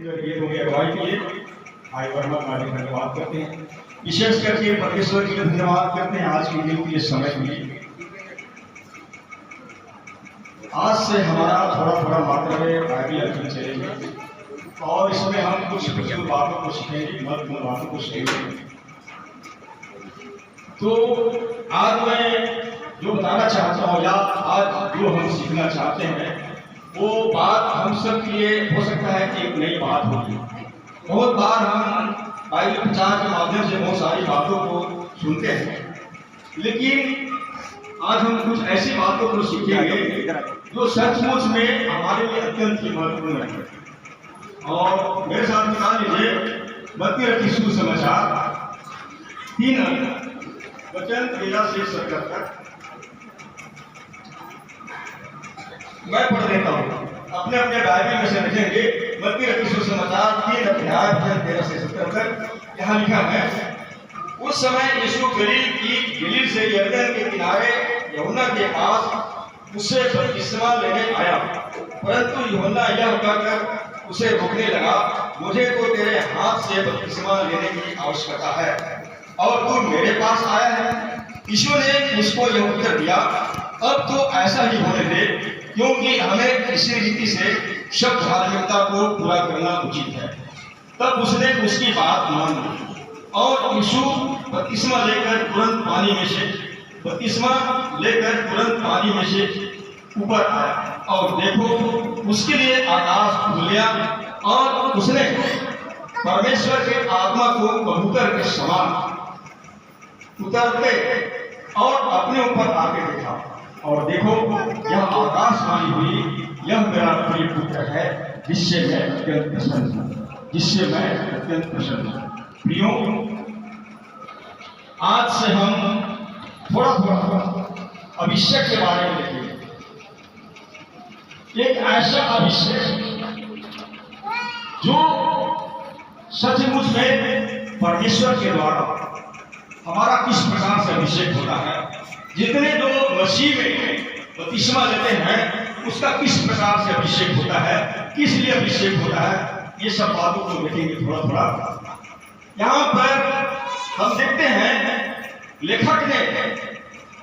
ये लोग अगुवाई किए भाई वर्मा का धन्यवाद करते हैं, विशेष करके परमेश्वर जी का धन्यवाद करते हैं आज के दिन के समय के लिए। आज से हमारा थोड़ा मात्रा में बाइबल अध्ययन चलेंगे और इसमें हम कुछ बातों को सीखेंगे, महत्वपूर्ण बातों को सीखेंगे। तो आज मैं जो बताना चाहता हूँ या आज जो हम सीखना चाहते हैं वो बात हम सब के लिए हो सकता है कि एक नई बात होगी। बहुत बार हम बाइबल प्रचार के माध्यम से बहुत सारी बातों को सुनते हैं, लेकिन आज हम कुछ ऐसी बातों को सीखेंगे जो सचमुच में हमारे लिए अत्यंत ही महत्वपूर्ण है। और मेरे साथ निकाल लीजिए मत्ती रखी सुसमाचार 3 वचन 13 से 17 तक। मैं पढ़ देता हूँ, अपने अपने बाइबल में से लिखेंगे। मत्ती रखी सुसमाचार 3 अध्याय वचन 13 से 17 तक। यहाँ लिखा है, उस समय यीशु गलील से यरदन के किनारे यूहन्ना के पास उससे बपतिस्मा लेने आया, परंतु यूहन्ना यह कहकर उसे रोकने लगा, मुझे तो तेरे हाथ से बपतिस्मा लेने की आवश्यकता है और तू मेरे पास आया है। यीशु ने उसको यह उत्तर दिया, अब तो ऐसा ही होने दे, क्योंकि हमें इसी रीति से सब धार्मिकता को पूरा करना उचित है। तब उसने उसकी बात मान ली और यीशु बपतिस्मा लेकर तुरंत पानी में से ऊपर आया और देखो उसके लिए आकाश खुल गया और उसने परमेश्वर के आत्मा को कबूतर के समान उतरते और अपने ऊपर आके देखा और देखो यह आकाशवाणी हुई, यह मेरा प्रिय पुत्र है जिससे मैं अत्यंत प्रसन्न हूं। प्रियो, आज से हम थोड़ा अभिषेक के बारे में देखेंगे। एक ऐसा अभिषेक जो सचमुच में परमेश्वर के द्वारा हमारा किस प्रकार से अभिषेक होता है। जितने लोग मसीह में बपतिस्मा लेते हैं उसका किस प्रकार से अभिषेक होता है, किस लिए अभिषेक होता है, ये सब बातों को देखेंगे थोड़ा। यहाँ पर हम देखते हैं लेखक ने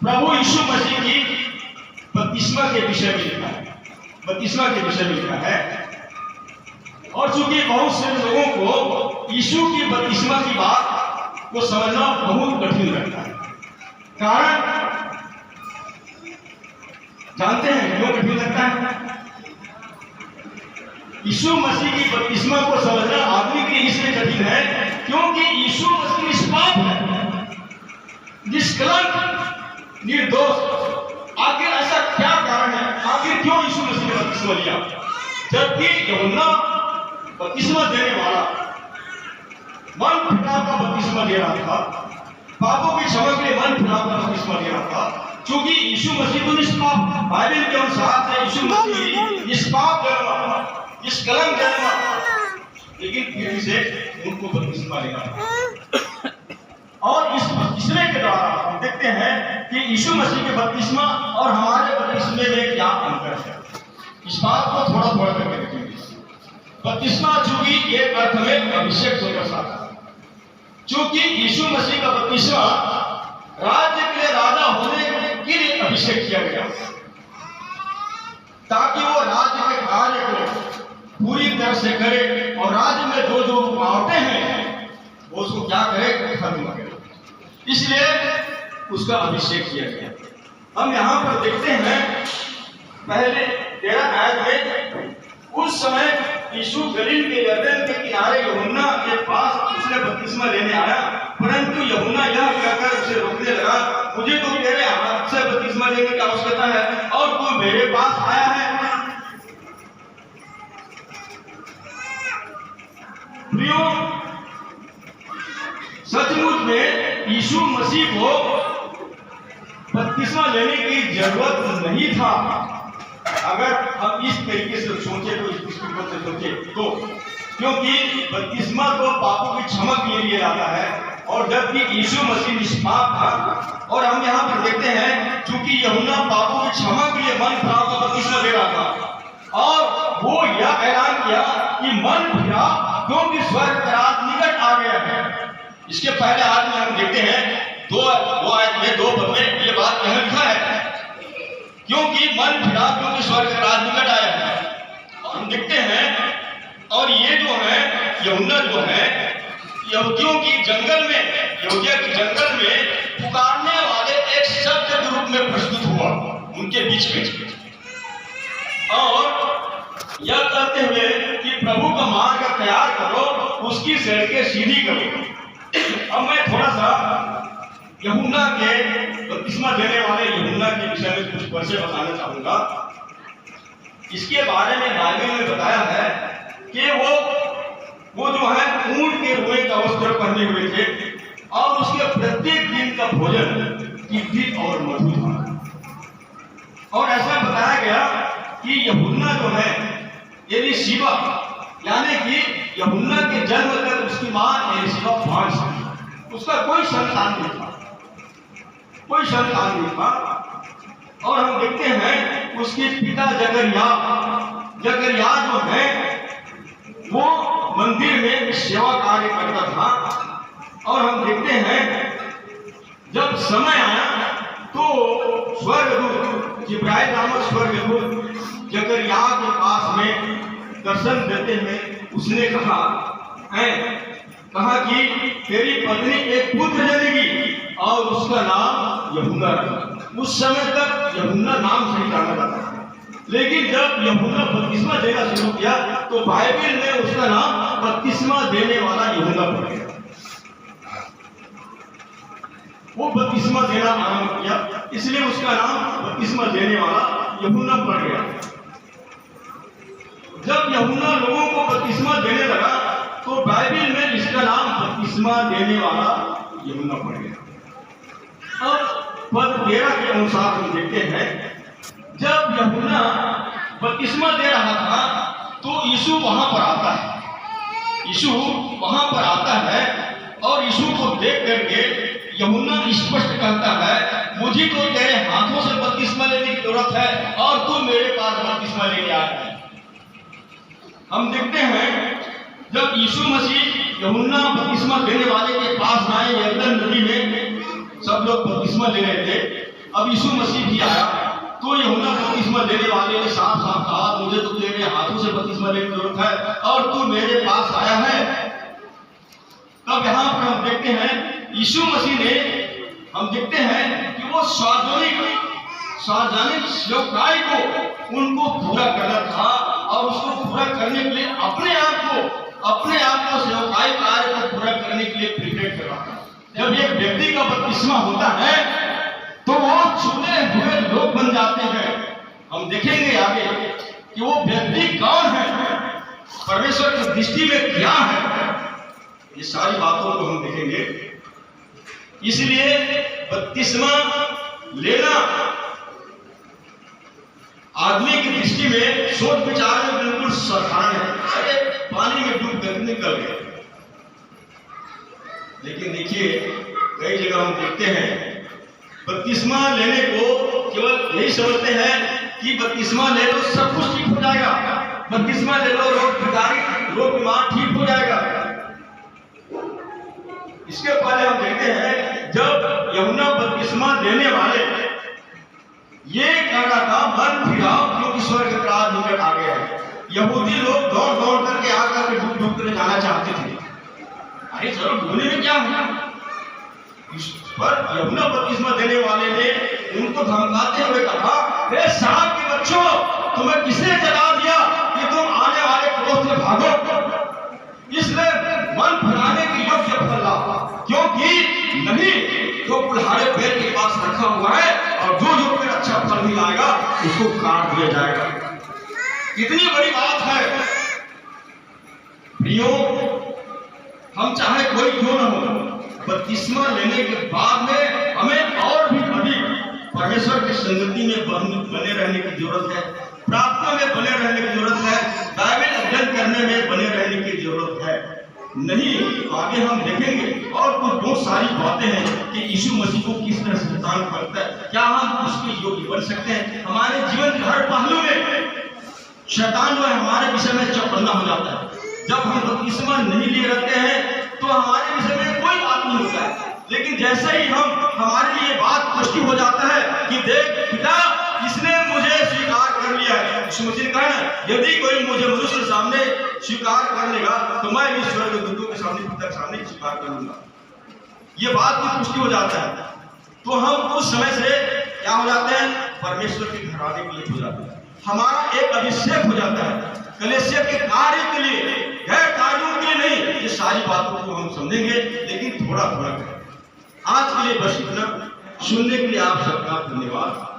प्रभु यीशु मसीह की बपतिस्मा के विषय में लिखा है। और चूंकि बहुत से लोगों को यीशु की बपतिस्मा की बात को समझना बहुत कठिन लगता है। कारण जानते हैं क्यों कठिन लगता है? यीशु मसीह की बपतिस्मा को समझना आदमी के लिए इसलिए कठिन है क्योंकि यीशु मसीह निष्पाप है, निष्कलंक, निर्दोष। आखिर ऐसा क्या कारण है? आखिर क्यों यीशु मसीह ने बपतिस्मा लिया? जबकि यूहन्ना बपतिस्मा देने वाला मन फिराव का बपतिस्मा दे रहा था, पापों की क्षमा के लिए मन फिराव का बपतिस्मा दे रहा था। क्योंकि यीशु मसीह तो निष्पाप, बाइबल के अनुसार है यीशु मसीह निष्पाप जन्मा, निष्कलंक जन्मा, लेकिन फिर से उनको बपतिस्मा लेना था। और इस बपतिस्मे के द्वारा हम देखते हैं कि यीशु मसीह के बपतिस्मा और हमारे बपतिस्मे में क्या अंतर है। इस बात को थोड़ा करके देखेंगे। बपतिस्मा चूंकि एक अर्थ में अभिषेक को दर्शाता है, चूंकि यीशु मसीह का बपतिस्मा राज्य के लिए राजा होने के लिए अभिषेक किया गया, ताकि वो राज्य के कार्य को पूरी तरह से करे और राज्य में जो रुकावटें हैं वो उसको क्या करे, खत्म करे। इसलिए उसका अभिषेक किया गया। हम यहाँ पर देखते हैं पहले 13 आयत में, उस समय यीशु गलील के यरदन के किनारे यूहन्ना के पास उसने बपतिस्मा लेने आया, परंतु यूहन्ना यह कहकर उसे रोकने लगा, मुझे तो तेरे हाथ से बपतिस्मा लेने की आवश्यकता है और तू मेरे पास आया है। प्रियो, सचमुच में यीशु मसीह को बपतिस्मा लेने की जरूरत नहीं था। अगर हम इस तरीके से सोचे तो, इस दृष्टिकोण से सोचे तो, क्योंकि बपतिस्मा तो पापों की क्षमा के लिए लाता है और जबकि यीशु मसीह निष्पाप था। और हम यहाँ पर देखते हैं क्योंकि यूहन्ना पापों की क्षमा के लिए मन फिराव का बपतिस्मा दे रहा था और वो यह ऐलान किया कि कि मन फिरा क्योंकि स्वर्ग का राज निकट आ गया है। इसके पहले आयत में हम देखते हैं दो आयत में 2 पद में ये बात यहाँ लिखा है, क्योंकि मन फिरा क्योंकि स्वर्ग का राज निकट आया है। और हम देखते हैं, और ये जो है यूहन्ना जो है यहूदियों की जंगल में, यहूदिया के जंगल में पुकारने वाले एक शब्द के रूप में प्रस्तुत हुआ उनके बीच में, और यह कहते हुए कि प्रभु का मार्ग तैयार करो, उसकी सड़कें सीधी करो। अब मैं थोड़ा सा यूहन्ना के बपतिस्मा देने वाले यूहन्ना के विषय में कुछ वर्षे बताना चाहूंगा। इसके बारे में बाइबल में बताया है कि वो जो है ऊंट के रोए का वस्त्र पहने हुए थे और उसके प्रत्येक दिन का भोजन तिथि और मधु था। और ऐसा बताया गया कि यूहन्ना जो है एलीशिबा, यानी कि यूहन्ना के जन्म तक उसकी मां एलीशिबा बांझ थी, उसका कोई संतान नहीं था, कोई संतान नहीं था। और हम देखते हैं उसके पिता जकरिया जो है वो मंदिर में सेवा कार्य करता था। और हम देखते हैं जब समय आया तो स्वर्गदूत जिब्राइल नामक स्वर्गदूत जकरिया के पास में दर्शन देते हुए उसने कहा कि तेरी पत्नी एक पुत्र जनेगी और उसका नाम यूहन्ना रखना। उस समय तक यूहन्ना नाम से ही जाना जाता था, लेकिन जब यूहन्ना बपतिस्मा देना शुरू किया तो बाइबल में उसका नाम बपतिस्मा देने वाला यूहन्ना पड़ गया। वो बपतिस्मा देना आरंभ किया, इसलिए उसका नाम बपतिस्मा देने वाला यूहन्ना पड़ गया। जब यूहन्ना लोगों को बपतिस्मा देने लगा तो बाइबल में इसका नाम बपतिस्मा देने वाला यूहन्ना पड़ गया। अब पद 13 के अनुसार हम देखते हैं, जब यूहन्ना बपतिस्मा दे रहा था तो यीशु वहां पर आता है। यीशु वहां पर आता है और यीशु को देख करके यूहन्ना स्पष्ट कहता है, मुझे तो तेरे हाथों से बपतिस्मा लेने की जरूरत है और तू मेरे पास बपतिस्मा लेने आया है। हम देखते हैं जब यीशु मसीह यूहन्ना बपतिस्मा देने वाले के पास आए, यरदन नदी में सब लोग बपतिस्मा ले रहे थे। अब यीशु मसीह भी आया तो यूहन्ना बपतिस्मा देने वाले ने साफ साफ कहा, मुझे तो तेरे हाथों से बपतिस्मा लेने की जरूरत है और तू मेरे पास आया है। तब यहाँ पर हम देखते हैं यीशु मसीह ने, हम देखते हैं कि वो सार्वजनिक सेवकाई को उनको पूरा करना था और उसको पूरा करने के लिए अपने आप को सेवकाई कार्य को पूरा करने के लिए प्रिपेयर कर रहा था। जब एक व्यक्ति का बपतिस्मा होता है तो वो चुने हुए लोग बन जाते हैं। हम देखेंगे आगे कि वो व्यक्ति कौन है, परमेश्वर की दृष्टि में क्या है, ये सारी बातों को हम देखेंगे। इसलिए बपतिस्मा लेना आदमी की दृष्टि में सोच विचार में बिल्कुल साधारण है, अरे पानी में डूब कर निकल गए। लेकिन देखिए कई जगह हम देखते हैं बपतिस्मा लेने को केवल यही समझते हैं कि बपतिस्मा ले लो सब कुछ ठीक हो जाएगा, बपतिस्मा ले लो रोग बीमार ठीक हो जाएगा। इसके पहले हम देखते हैं जब यूहन्ना बपतिस्मा देने वाले ये कह रहा था, मन फिराओ क्योंकि स्वर्ग का राज निकट आ गया है। यहूदी लोग दौड़ करके आकर के डूब कर जाना चाहते थे। अरे चलो डूबने में क्या हुआ, पर यूहन्ना बपतिस्मा देने वाले ने उनको धमकाते हुए कहा, हे सांप के बच्चों, तुम्हें किसने जगा दिया कि तुम आने वाले क्रोध से भागो? इसलिए मन फिराने की योग्य फल लाओ, क्योंकि नहीं जो कुल्हाड़े पेड़ के पास रखा हुआ है और जो फिर अच्छा फल नहीं लाएगा उसको काट दिया जाएगा। कितनी बड़ी बात है प्रियो, हम चाहे कोई क्यों न हो, बपतिस्मा लेने के बाद में हमें और भी अधिक परमेश्वर की संगति में बने रहने की जरूरत है, प्रार्थना में बने रहने की जरूरत है, बाइबल अध्ययन करने में बने रहने की जरूरत है। नहीं आगे हम देखेंगे और कुछ बहुत सारी बातें हैं कि यीशु मसीह को किस तरह से शैतान करता है, क्या हम उसके योग्य बन सकते हैं। हमारे जीवन के हर पहलू में शैतान जो है हमारे विषय में चौकन्ना हो जाता है, जब हम बपतिस्मा नहीं लिए रहते हैं तो हमारे विषय में कोई बात नहीं होता है, लेकिन जैसे ही हमारे लिए बात पुष्टि हो जाता है कि देख पिता इसने मुझे स्वीकार कर लिया है, यीशु मसीह ने कहा ना यदि कोई मुझे मनुष्य के सामने स्वीकार कर लेगा तो मैं भी स्वर्ग के दूतों के सामने पिता के सामने स्वीकार करूंगा। ये बात की पुष्टि हो जाता है तो हम उस समय से क्या हो जाते हैं, परमेश्वर के घराने के लिए हो जाते हैं। हमारा एक अभिषेक हो जाता है कलीसिया के कार्य के लिए, गैर कार्यों के लिए नहीं। ये सारी बातों को हम समझेंगे लेकिन थोड़ा थोड़ा करें। आज के लिए बस इतना। सुनने के लिए आप सबका धन्यवाद।